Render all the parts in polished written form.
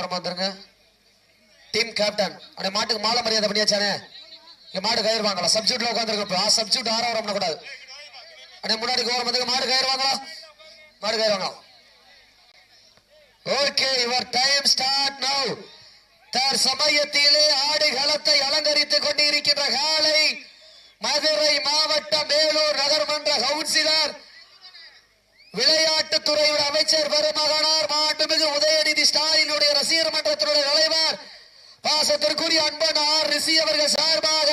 ஓரமா வந்துருங்க. Team captain அந்த மாட்டுக்கு மாலை மரியாதை பண்ணியாச்சானே. இங்க மாடு கயிறு வாங்கலாம். சப்ஸ்டியூட்ல உட்காந்துருக்க சப்ஸ்டியூட் ஆரவாரம் பண்ணக்கூடாது. அப்படியே முன்னாடி ஓரம் வந்து மாடு கயிறு வாங்கலாம். மாடு கயிறு வாங்கலாம். Okay, your time start now. தற்சமயத்திலே ஆடுகளத்தை அலங்கரித்துக் கொண்டிருக்கின்ற காலை மதுரை மாவட்டம் மேலூர் நகர்மன்ற கவுன்சிலர் விளையாட்டுத்துறை அமைச்சர் பெருமகனார் மாண்புமிகு உதயநிதி ஸ்டாலினுடைய ரசிகர் மன்றத்தினுடைய தலைவர் பாசத்திற்குரிய அன்பன் ஆர் ரிஷி அவர்கள் சார்பாக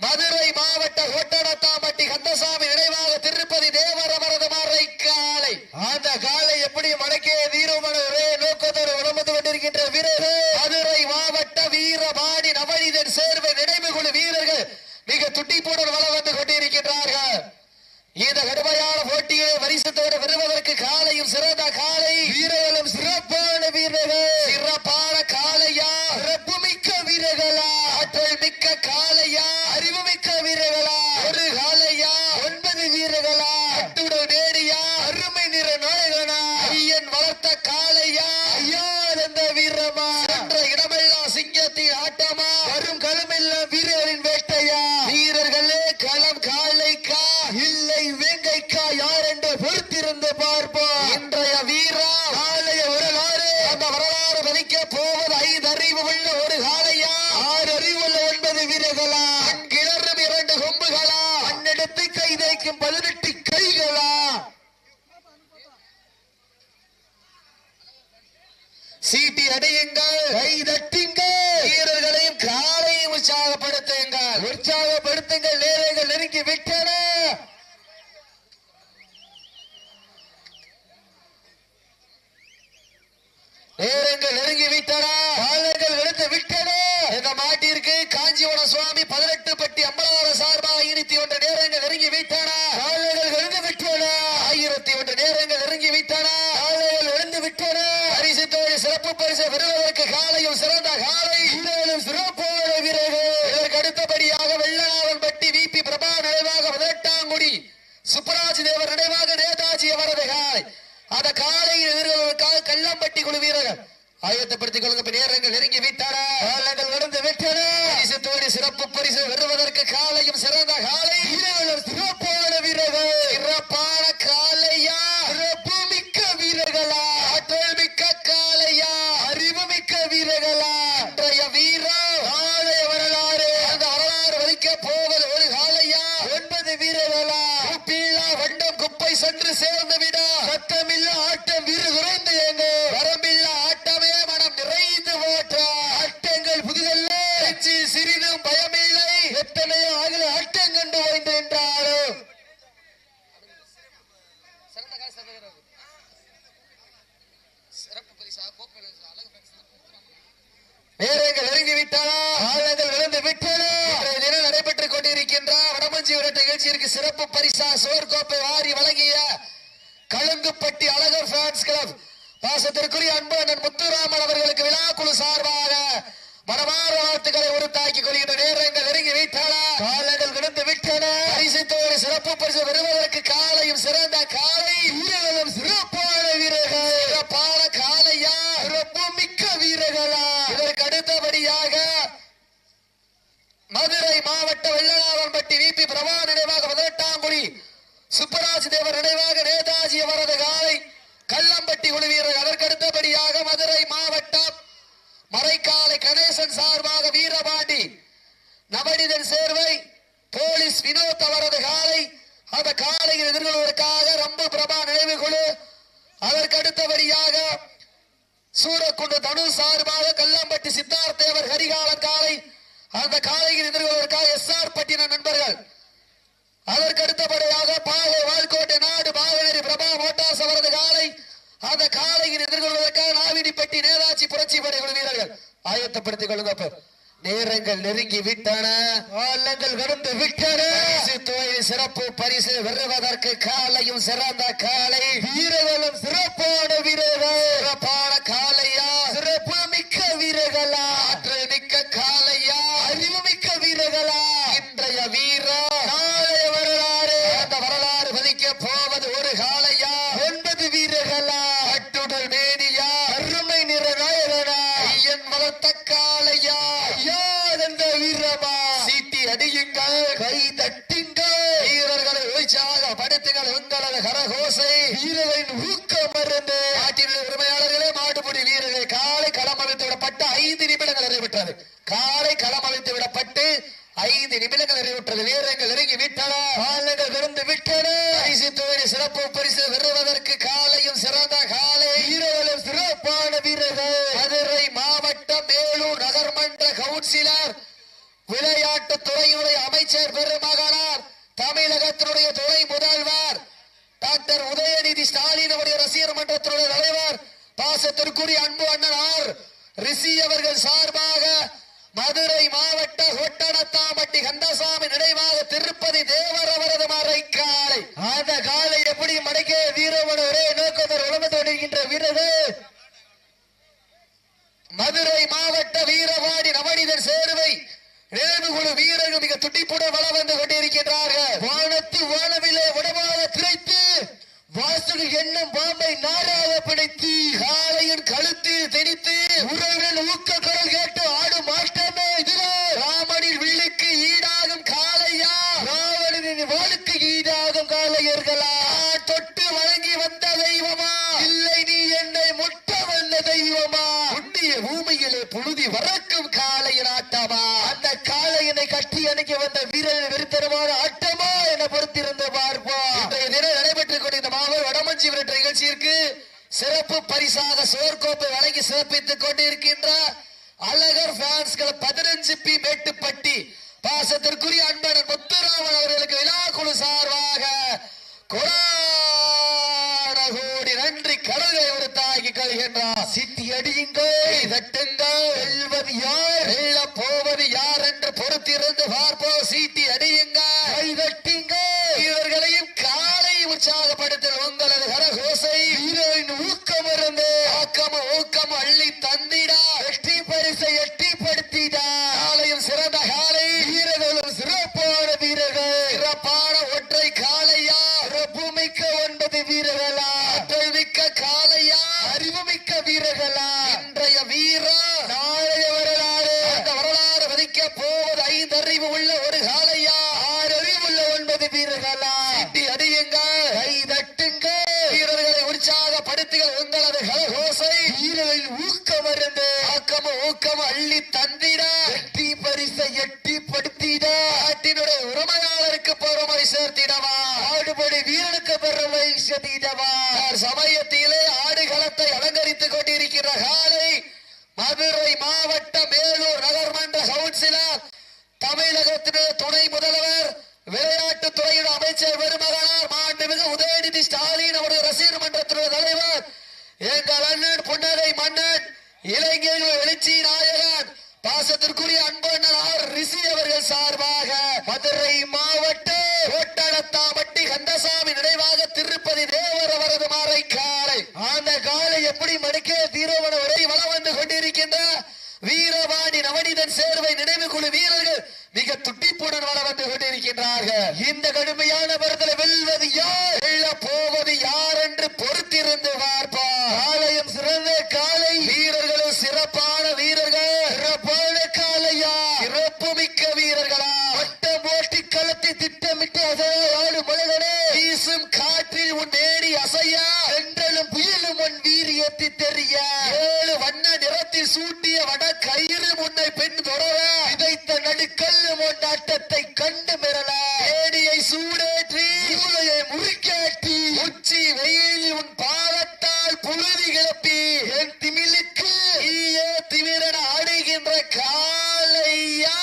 மதுரை மாவட்ட ஒட்டடத்தாம்பட்டி கந்தசாமி நினைவாக திருப்பதி தேவர் அவரது மறை காலை. அந்த காலை எப்படி மடக்கிய தீரமான ஒரே நோக்கத்தோடு உணர்ந்து கொண்டிருக்கின்ற வீரர்கள் மதுரை மாவட்ட வீரபாணி நவநீதன் சேர்வை நினைவு குழு வீரர்கள் மிக துட்டிப்புடன் வளம் வந்து கொண்டிருக்கின்றார்கள். இந்த கடுமையான போட்டியை வரிசத்தோடு வருவதற்கு காலையும் சிறந்த காலை வீரர்களும் சிறப்பான வீரர்கள். சிறப்பான காலையா, சிறப்பு மிக்க வீரர்களா, ஆற்றல் மிக்க காலையா, அறிவு மிக்க வீரர்களா, ஒரு காலையா 9 வீரர்களா, அட்டுடல் நேரியா, அருமை நிற நாயகனா, ஐயன் வளர்த்த காலையா, ஐயா என்ற வீரமா, என்ற இடமெல்லாம் சிங்கத்தின் ஆட்டமா, வரும் களமெல்லாம் வீரர்களின் வேட்டையா. வீரர்களே களம் காலைக்கா இல்லை வேங்கைக்கா யார் என்று பொறுத்திருந்து பார்ப்போம். இன்றைய வீரா காலைய வரலாறு, அந்த வரலாறு பதிக்க போவது 5 அறிவு உள்ள ஒரு காலையா, 6 அறிவு உள்ள 9 வீரர்களா, கிளறும் 2 கொம்புகளா, அன்னெடுத்து கை தைக்கும் 18 கைகளா. சீட்டி அடையுங்கள், கை தட்டுங்கள், வீரர்களையும் காலையும் உற்சாகப்படுத்துங்கள், உற்சாகப்படுத்துங்கள். நேரங்கள் நெருங்கி விட்டன. நேரங்கள் நெருங்கி விட்டன. காலங்கள் எடுத்து விட்டன. இந்த மாட்டிற்கு காஞ்சிபுரம் சுவாமி 18 பட்டி அம்பலவார சார்பாக 21 நேரங்கள் நெருங்கி விட்டன. காலங்கள் எழுந்து விட்டன. 1001 நேரங்கள் நெருங்கி விட்டன. காலைகள் எழுந்து விட்டன. பரிசு தொகை சிறப்பு பரிசு பெறுவதற்கு காலையும் சிறந்த காலை வீரர்களும் சிறப்பான வீரர்கள். இதற்கு அடுத்தபடியாக வெள்ளநாவல் பட்டி விபி பிரபா நினைவாக 18ஆங்குடி சுப்பராஜ் தேவர் நினைவாக நேதாஜி அவரது காலை. அந்த காலையில் எதிர்வதற்காக கல்லம்பட்டி குழு வீரர்கள் ஆயத்தப்படுத்திக் கொள்ளுங்க. நேரங்கள் நெருங்கி விட்டன. காலங்கள் நடந்து விட்டன. பரிசு தோடி சிறப்பு பரிசு பெறுவதற்கு காலையும் சிறந்த காலை வீரர்களும் சிறப்பான வீரர்கள். சிறப்பான காலையா, சிறப்பு மிக்க வீரர்களா, ஆற்றல் மிக்க காலையா, அறிவு மிக்க வீரர்களா. இன்றைய வீரா காலைய வரலாறு, அந்த வரலாறு வலிக்க போவது ஒரு காலையா 9 வீரர்களா. உப்பில்லா வண்டம் குப்பை சென்று சேர்ந்து விட சத்தமில்ல ஆட்டம் வீறு குறைந்து எங்க வரம்பில்லா ஆட்டமே மனம் நிறைந்து ஓட்ட ஆட்டங்கள் புதிதல்ல சிறிதும் பயமில்லை. எத்தனையோ ஆகல ஆட்டம் கண்டு ஓய்ந்து என்றாலும் நேரங்கள் நெருங்கி விட்டன. காலங்கள் விழுந்து விட்டன. இன்றைய தினம் நடைபெற்றுக் கொண்டிருக்கின்ற வடமஞ்சி விரட்டு நிகழ்ச்சியிற்கு சிறப்பு பரிசா சோர் கோப்பை வாரி வழங்கிய கழுங்குப்பட்டி அழகர் ஃபேன்ஸ் கிளப் பாசத்திற்குரிய அன்பன் முத்துராமன் அவர்களுக்கு விழாக்குழு சார்பாக மனமார வாழ்த்துக்களை உறுத்தாக்கிக் கொள்கின்ற நேரங்கள் நெருங்கி விட்டன. காலங்கள் கடந்து விட்டன. பரிசுத்தோடு சிறப்பு பரிசு பெறுவதற்கு காலையும் சிறந்த காலை வீரர்களும் சிறப்பான வீரர்கள். சிறப்பான காலையா, சிறப்பு மிக்க வீரர்களா. இதற்கு அடுத்தபடியாக மதுரை மாவட்ட வெள்ளநாவன்பட்டி விபி பிரபா நினைவாக 18ஆங்குடி சுப்பராஜ் தேவர் நினைவாக நேதாஜி அவரது காலை கல்லம்பட்டி குழு வீரர். அதற்கு அடுத்தபடியாக மதுரை மாவட்டம் மறைக்காலை கணேசன் சார்பாக வீரபாண்டி நவநீதன் சேர்வை போலீஸ் வினோத் அவரது காலை. அந்த காலையில் எதிர்கொள்வதற்காக ரம்பு பிரபா நினைவு குழு. அதற்கு அடுத்தபடியாக சூரக்குண்டு தனு சார்பாக கல்லம்பட்டி சித்தார்த் தேவர் கரிகாலன் காலை. அந்த காலையில் எதிர்கொள்வதற்காக SR பட்டின நண்பர்கள். அதற்கு அடுத்தபடியாக பாகை வால்கோட்டை நாடு பாகநேரி பிரபா மோட்டார்ஸ் அவரது காலை. அந்த காலையில் எதிர்கொள்வதற்காக நாவினிப்பட்டி நேதாஜி புரட்சி படை குழு வீரர்கள் ஆயத்தப்படுத்திக் கொள்ளுங்க. நேரங்கள் நெருங்கி விட்டன. காலங்கள் கடந்து விட்டன. சிறப்பு பரிசு பெறுவதற்கு காலையும் சிறந்த காலை வீரர்களும் சிறப்பான வீரர்கள். சிறப்பான காலையா, சிறப்பு மிக்க வீரர்களா, ஆற்றல் மிக்க காலையா, அறிவு மிக்க வீரர்களா. இன்றைய வீரா நாளைய வரலாறு, அந்த வரலாறு பதிக்க போவது ஒரு காலையா 9 வீரர்களா, அட்டுடல் மேனியா, அருமை நிற நாயகனா, பலத்த காளையா ஐயா என்ற வீரமா சீட்டி அடியுங்கள் கை தட்டுங்கள் வீரர்களை உற்சாகப்படுத்துங்கள் உங்களது கரகோசை வீரர்களின் ஊக்கம் மருந்து நாட்டினுடைய உரிமையாளர்களே மாடுபிடி வீரர்கள் காலை களம் அமைத்து விடப்பட்டு 5 நிமிடங்கள் நிறைவேற்றது காலை களம் அமைத்து விடப்பட்டு 5 நிமிடங்கள் நிறைவேற்றது வீரர்கள் இறங்கி விட்டன காலங்கள் விருந்து விட்டன சிறப்பு பரிசு பெறுவதற்கு காலையும் சிறந்த காலை வீரர்களும் சிறப்பான வீரர்கள் மதுரை மாவட்டம் மேலூர் நகர்மன்ற கவுன்சிலர் விளையாட்டு துறையுடைய அமைச்சர் பெருமகனார் தமிழகத்தினுடைய துணை முதல்வர் டாக்டர் உதயநிதி ஸ்டாலின் அவருடைய ரசிகர் மன்றத்தினுடைய தலைவர் பாசத்திற்குரிய அன்பு அண்ணன் ஆர் ரிஷி அவர்கள் சார்பாக மதுரை மாவட்ட ஒட்டணத்தாம்பட்டி கந்தசாமி நினைவாக திருப்பதி தேவர் அவரது மறைக்காலை அந்த காலை எப்படி மடைக்க வீரவன் ஒரே நோக்கத்தோடு உழந்து வருகின்ற வீரர்கள் மதுரை மாவட்ட வீரவாடி நவனிதர் சேர்வை நினைவுகுழு வீரர்கள் மிக துடிப்புடன் வளம் வந்து கொண்டிருக்கின்றார்கள் வானத்து வானவிலே உடமாக திரைத்து வாசல் எண்ணம் பாம்பை நாராக பிடித்து காளையின் கழுத்தில் திணித்து உறவின் ஊக்க குரல் கேட்டு ஆடும் மாற்றமே இதுவே ராமனின் வில்லுக்கு ஈடாகும் காளையா ராவணனின் வாளுக்கு ஈடாகும் காளையர்களா தொட்டு வழங்கி வந்த தெய்வமா இல்லை நீ என்னை முட்ட வந்த தெய்வமா புண்ணிய பூமியிலே புழுதி வரக்கும் காளையின் ஆட்டமா அந்த காளையனை கட்டி அணைக்க வந்த வீரர்கள் வெறித்தனமான ஆட்டமா என பொறுத்திருந்து பார்ப்போம் இன்றைய தினம் நடைபெற்றுக் கொண்டிருந்த மாவட்ட வடமஞ்சி விரட்டு நிகழ்ச்சியிற்கு சிறப்பு பரிசாக சோர்கோப்பை வழங்கி சிறப்பித்துக் கொண்டிருக்கின்ற அழகர் பிரான்ஸ்கள் 15 பி மேட்டுப்பட்டி பாசத்திற்குரிய அன்பன் முத்துராமன் அவர்களுக்கு விழா குழு சார்பாக கோடி நன்றி கடலை உடுத்தாக்கி கொள்கின்றார் சிட்டி அடியுங்கள் தட்டுங்கள் வெல்வது யார் வெல்ல போவது யார் என்று பொறுத்திருந்து பார்ப்போம் சீட்டி அடியுங்கள் தட்டுங்கள் வீரர்களையும் காலை உற்சாகப்படுத்தல் உங்களது கரகோசை வீரரின் ஊக்கம் இருந்து ஊக்கம் அள்ளி தந்திடா வெற்றி பரிசை எட்டிப்படுத்திடா காலையும் சிறந்த காலை வீரர்களும் சிறப்பான வீரர்கள் சிறப்பான ஒற்றை காளையா சிறப்புமிக்க 9 வீரர்களா ஆற்றல் மிக்க காளையா அறிவுமிக்க வீரர்களா இன்றைய வீரா நாளைய வரலாறு அந்த வரலாறு வதிக்க போவது 5 அறிவு உள்ள ஒரு காளையா 6 அறிவு உள்ள 9 வீரர்களா சீட்டி அடியுங்கள் கை தட்டுங்கள் வீரர்களை உற்சாகப்படுத்துங்கள் உங்களது கரகோசை வீரர்களின் ஊக்கம் இருந்து ஊக்கம் அள்ளி தந்திடா வெற்றி பரிசை எட்டிப்படுத்திடா நாட்டினுடைய உரிமையாளருக்கு பெருமை சேர்த்திடவா ஆடுபடி வீரனுக்கு பெருமை சேர்த்திடவா சமயத்திலே ஆடுகளத்தை அலங்கரித்துக் கொண்டிருக்கிற காலை மதுரை மாவட்ட மேலூர் நகர்மன்ற கவுன்சிலர் தமிழகத்தினுடைய துணை முதல்வர் விளையாட்டு துறையின் அமைச்சர் பெருமகனார் மாண்புமிகு உதயநிதி ஸ்டாலின் அவருடைய ரசிகர் மன்றத்தினுடைய தலைவர் எங்கள் அண்ணன் புன்னகை மன்னன் இளைஞர்கள் எழுச்சி நாயகன் பாசத்திற்குரிய அன்பு அண்ணன் ஆர் ரிஷி அவர்கள் சார்பாக மதுரை மாவட்ட ஒட்டணத்தாம்பட்டி கந்தசாமி நினைவாக திருப்பதி தேவர் அவரது மறைக்காலை அந்த காலை எப்படி மடிக்க தீரோவன உரை வளம் வந்து கொண்டிருக்கின்ற வீரவாணி நவனிதன் சேர்வை நினைவு குழு வீரர்கள் மிக துட்டிப்புடன் வளம் வந்து கொண்டிருக்கின்றார்கள் இந்த கடுமையான பரதலை வெல்வது யார் வெல்ல போவது யார் என்று பொறுத்திருந்து பார்ப்பார் ஆலயம் சிறந்த காலை வீரர்களும் சிறப்பான வீரர்கள் சிறப்பான காலையா சிறப்பு மிக்க வீரர்களா வட்டம் ஓட்டி களத்தை திட்டமிட்டு அசையாடு மனிதனே வீசும் காற்றில் உன் நேடி அசையா என்றலும் புயலும் உன் வீரியத்தை தெரிய 7 வண்ண நிறத்தில் சூட்டிய வட கயிறு முன்னை பெண் தொடர விதைத்த நடுக்கல்லு முன் ஆட்டத்தை கண்டு மிரள ஏடியை சூடேற்றி மூளையை முறிக்காட்டி உச்சி வெயில் உன் பாவத்தால் புழுதி கிளப்பி என் திமிழுக்கு ஈயே திமிரன ஆடுகின்ற காளையா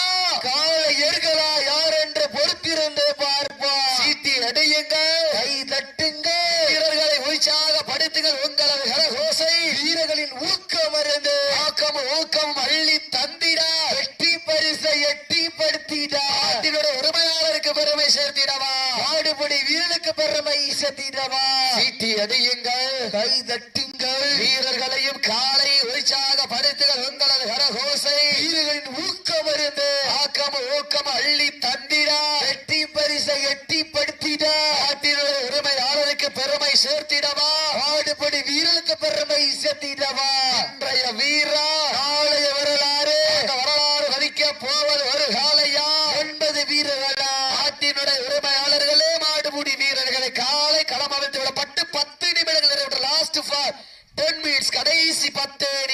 காளையர்களா யார் என்று பொறுத்திருந்து பார்ப்பா சீட்டி அடையுங்கள் கை தட்டுங்கள் வீரர்களை உற்சாகப்படுத்துங்கள் உங்களது கரகோசை வீரர்களின் ஊக்கம் இருந்து ஊக்கம் அள்ளி தந்திடா வெற்றி பரிசை எட்டிப்படுத்திடா நாட்டினுடைய உரிமையாளருக்கு பெருமை சேர்த்திடவா ஆடுபடி வீரனுக்கு பெருமை சேர்த்திடவா சீட்டி அடியுங்கள் கை தட்டுங்கள் வீரர்களையும் காலை உற்சாகப்படுத்துங்கள் உங்களது கரகோசை வீரர்களின் ஊக்கம் இருந்து ஊக்கம் அள்ளி தந்திடா வெற்றி பரிசை எட்டிப்படுத்திடா நாட்டினுடைய உரிமையாளருக்கு பெருமை சேர்த்திடவா ஆடுபடி வீரனுக்கு பெருமை சேர்த்திடவா இன்றைய வீரா நாளைய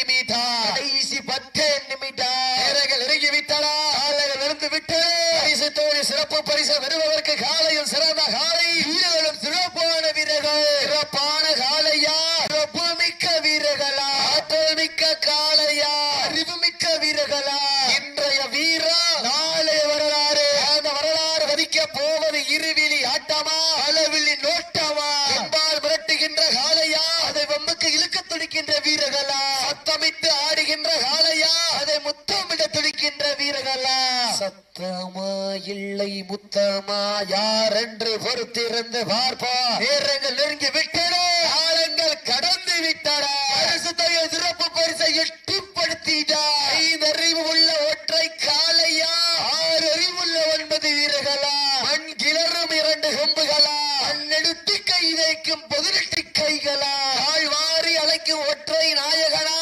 நிமிடம் கடைசி 10 நிமிடம் நேரங்கள் நெருங்கி விட்டன காலைகள் விழுந்து விட்டு பரிசு தோழி சிறப்பு பரிசு பெறுவதற்கு காலையும் சிறந்த காலை வீரர்களும் சிறப்பான வீரர்கள் சிறப்பான காலையா சிறப்பு மிக்க வீரர்களா ஆற்றல் மிக்க காலையா அறிவு மிக்க வீரர்களா இன்றைய வீரா நாளைய வரலாறு அந்த வரலாறு வதிக்க போவது இருவிழி ஆட்டமா அளவிழி நோட்டமா என்பால் மிரட்டுகின்ற காலையா அதை வம்புக்கு இழுக்க துடிக்கின்ற வீரர்களா சத்தமிட்டு ஆடுகின்ற காலையா அதை முத்தமிட துடிக்கின்ற வீரர்களா சத்தமா இல்லை முத்தமா யார் என்று பொறுத்திருந்து பார்ப்பா நேரங்கள் நெருங்கி விட்டன காலங்கள் கடந்து விட்டன பரிசுத்தைய சிறப்பு பரிசை எட்டிப்படுத்திட்டார் 5 அறிவு உள்ள ஒற்றை காலையா 6 அறிவுள்ள 9 வீரர்களா மண் கிளறும் 2 கொம்புகளா மண்ணெடுத்து கை வைக்கும் 18 கைகளா ஆழ்வாரி அழைக்கும் ஒற்றை நாயகனா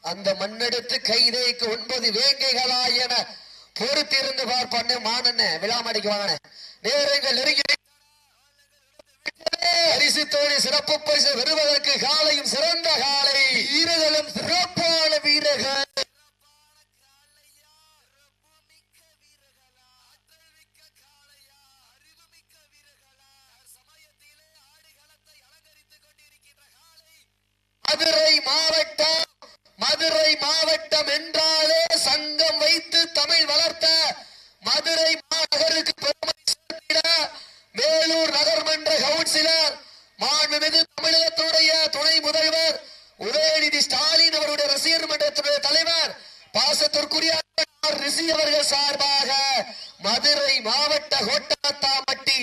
அந்த மண்ணெடுத்து கை வைக்கும் 9 வேங்கைகளா என பொறுத்திருந்து பார்ப்பான்னு மானண்ண விழாமடிக்கு வாங்க நேரங்கள் நெருங்கி பரிசு தோழி சிறப்பு பரிசு பெறுவதற்கு காலையும் சிறந்த காலை வீரர்களும் சிறப்பான வீரர்கள் மதுரை மாவட்டம் என்றாலே சங்கம் வைத்து தமிழ் வளர்த்த மதுரை மாநகருக்கு பெருமை சேர்த்திட வேலூர் நகர்மன்ற கவுன்சிலர் மாண்புமிகு தமிழகத்துடைய துணை முதல்வர் உதயநிதி ஸ்டாலின் அவருடைய ரசிகர் மன்றத்துடைய தலைவர் பாசத்திற்குரிய ரிஷி அவர்கள் சார்பாக மதுரை மாவட்ட கோட்டாத்தாம்பட்டி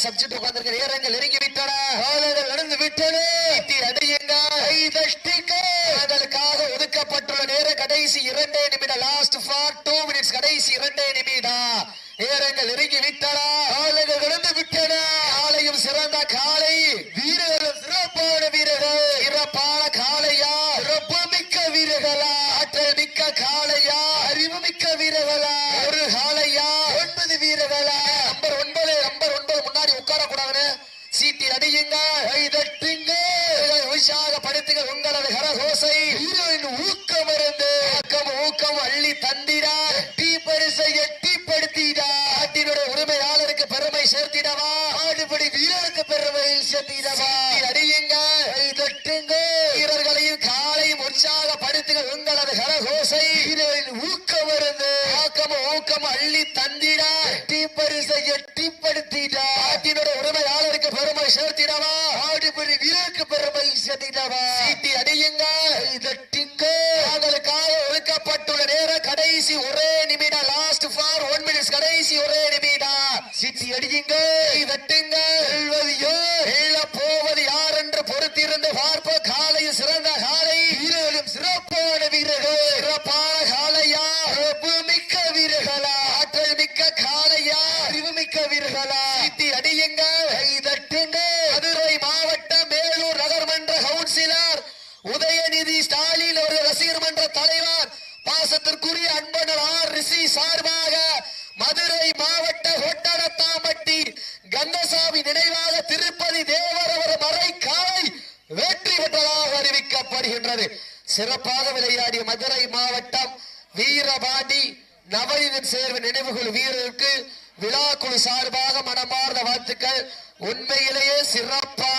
சப்ஜெக்ட் உட்கார்ந்திருக்க நேரங்கள் நெருங்கி விட்டன, காலங்கள் நடந்து விட்டன. அதற்காக ஒதுக்கப்பட்டுள்ள நேரம் கடைசி 2 நிமிடம். Last for 2 minutes. கடைசி 2 நிமிடம். நேரங்கள் நெருங்கி விட்டன, காலங்கள் நடந்து விட்டன. காலையும் சிறந்த காலை, வீரர்கள் சிறப்பான வீரர்கள். சிறப்பான காலையா, சிறப்பு மிக்க வீரர்களா, ஆற்றல் மிக்க காலையா, அறிவு மிக்க வீரர்களா, ஒரு காலையா, 9 வீரர்களா. நம்பர் 9 முன்னாடி உட்கார கூடாதுன்னு சீட்டி அடியுங்க, கைதட்டுங்க, உற்சாகப்படுத்துங்க உங்களது கரகோசை. வீரரின் ஊக்கம் இருந்து ஊக்கம் அள்ளி தந்திடா, எட்டி பரிசை எட்டிப்படுத்திடா. நாட்டினுடைய உரிமையாளருக்கு பெருமை சேர்த்திடவா, ஆடுபடி வீரருக்கு பெருமை சேர்த்திடவா. அடியுங்க, கைதட்டுங்க, வீரர்களையும் காலையும் உற்சாகப்படுத்துங்க உங்களது கரகோசை. வீரரின் ஊக்கம் இருந்து ஊக்கம் அள்ளி தந்திடா, எட்டி பரிசை எட்டிப்படுத்திடா. நாட்டினுடைய உரிமையாளருக்கு பெருமை சேர்த்திடவா, ஆடுபடி வீரருக்கு பெருமை சேர்த்திடவா. சீட்டி அடியுங்க, கைதட்டுங்க. தாங்களுக்காக ஒதுக்கப்பட்டுள்ள நேரம் கடைசி 1 நிமிடம். Last for 1 minutes. கடைசி 1 நிமிடம். சீட்டி அடியுங்க, கைதட்டுங்க. போவது யார் என்று பொறுத்திருந்து பார்ப்ப. காலையில் சிறந்த காலை, வீரர்களும் சிறப்பான வீரர்கள். சிறப்பான காலையா, சிறப்பு மிக்க வீரர்களா, ஆற்றல் மிக்க காலையா, அறிவு மிக்க வீரர்களா. சீட்டி அடியுங்க, கைதட்டுங்க. மதுரை மாவட்டம் மேலூர் நகர்மன்ற கவுன்சிலர் உதயநிதி ஸ்டாலின் அவர்கள், ரசிகர் மன்ற தலைவர் பாசத்திற்குரிய அன்பனர் ஆர் ரிஷி சார்பாக மதுரை மாவட்ட ஒட்டடத்தாம்பட்டி கந்தசாமி நினைவாக திருப்பதி தேவரவர மறை காலை வெற்றி பெற்றதாக அறிவிக்கப்படுகின்றது. சிறப்பாக விளையாடிய மதுரை மாவட்டம் வீரபாண்டி நவீனன் சேர்வு நினைவுகள் வீரருக்கு விழாக்குழு சார்பாக மனமார்ந்த வாழ்த்துக்கள். உண்மையிலேயே சிறப்பாக